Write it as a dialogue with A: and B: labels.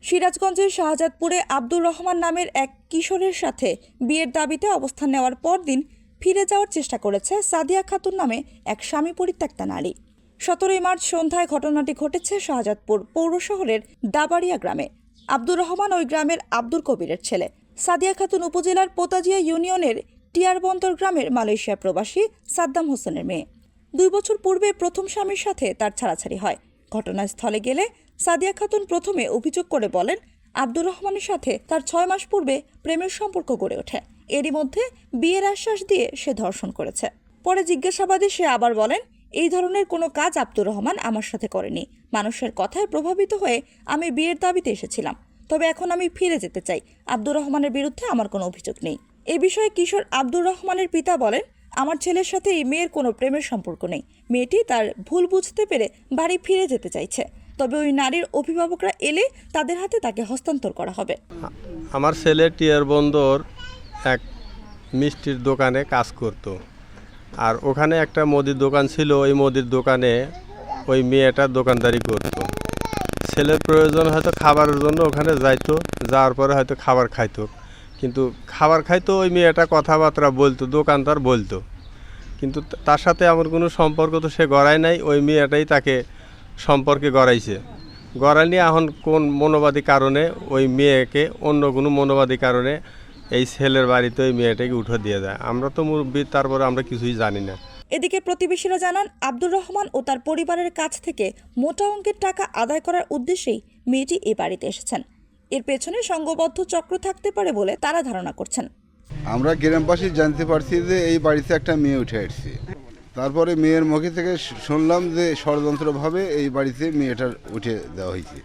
A: সিরাজগঞ্জের শাহজাদপুরে আব্দুর রহমান নামের এক কিশোরের সাথে বিয়ের দাবিতে অবস্থান নেওয়ার পরদিন ফিরে যাওয়ার চেষ্টা করেছে সাদিয়া খাতুন নামে এক স্বামী পরিত্যক্তা নারী। 17 মার্চ সন্ধ্যায় ঘটনাটি ঘটেছে শাহজাদপুর পৌর শহরের দাবাড়িয়া গ্রামে। আব্দুর রহমান ওই গ্রামের আব্দুল কবিরের ছেলে। সাদিয়া খাতুন উপজেলার পোতাজিয়া ইউনিয়নের টিয়ারবন্দর গ্রামের মালয়েশিয়া প্রবাসী সাদ্দাম হোসেনের মেয়ে। 2 বছর পূর্বে প্রথম স্বামীর সাথে তার ছাড়াছাড়ি হয়। ঘটনাস্থলে গেলে সাদিয়া খাতুন প্রথমে অভিযোগ করে বলেন, আব্দুর রহমানের সাথে তার 6 মাস পূর্বে প্রেমের সম্পর্ক গড়ে ওঠে। এরই মধ্যে বিয়ের আশ্বাস দিয়ে সে ধর্ষণ করেছে। পরে জিজ্ঞাসাবাদে সে আবার বলেন, এই ধরনের কোনো কাজ আব্দুর রহমান আমার সাথে করেনি। মানুষের কথায় প্রভাবিত হয়ে আমি বিয়ের দাবিতে এসেছিলাম। তবে এখন আমি ফিরে যেতে চাই। আব্দুর রহমানের বিরুদ্ধে আমার কোনো অভিযোগ নেই। এ বিষয়ে কিশোর আব্দুর রহমানের পিতা বলেন, আমার ছেলের সাথে এই মেয়ের কোনো প্রেমের সম্পর্ক নেই। মেয়েটি তার ভুল বুঝতে পেরে বাড়ি ফিরে যেতে চাইছে। তবে ওই নারীর অভিভাবকরা এলে তাদের হাতে তাকে হস্তান্তর করা হবে।
B: আমার ছেলে টিয়ারবন্দর এক মিষ্টির দোকানে কাজ করত, আর ওখানে একটা মুদির দোকান ছিল। ওই মুদির দোকানে ওই মেয়েটা দোকানদারি করত। ছেলের প্রয়োজন হয়তো খাবারের জন্য ওখানে যাইতো, যাওয়ার পরে হয়তো খাবার খাইতো। কিন্তু খাবার খাইতো ওই মেয়েটা কথাবার্তা বলতো, দোকানদার বলতো, কিন্তু তার সাথে আমার কোনো সম্পর্ক তো সে গড়ায় নাই। ওই মেয়েটাই তাকে সম্পর্কে গড়াইছে। গড়াই নিয়ে এখন কোন মনোবাদী কারণে ওই মেয়েকে অন্য কোনো মনোবাদী কারণে এই ছেলের বাড়িতে ওই মেয়েটাকে উঠে দিয়ে দেয়। আমরা তো মুরব্বি, তারপরে আমরা কিছুই জানি না।
A: এদিকে প্রতিবেশীরা জানান, আব্দুর রহমান ও তার পরিবারের কাছ থেকে মোটা অঙ্কের টাকা আদায় করার উদ্দেশ্যেই মেয়েটি এ বাড়িতে এসেছেন। এর পেছনে সংঘবদ্ধ চক্র থাকতে পারে বলে তারা ধারণা করছেন।
C: আমরা গ্রামবাসী জানতে পারছি যে এই বাড়িতে একটা মেয়ে উঠে আসছে। তারপরে মেয়ের মুখে থেকে শুনলাম যে ষড়যন্ত্রভাবে এই বাড়িতে মেয়েটার উঠে দেওয়া হয়েছে।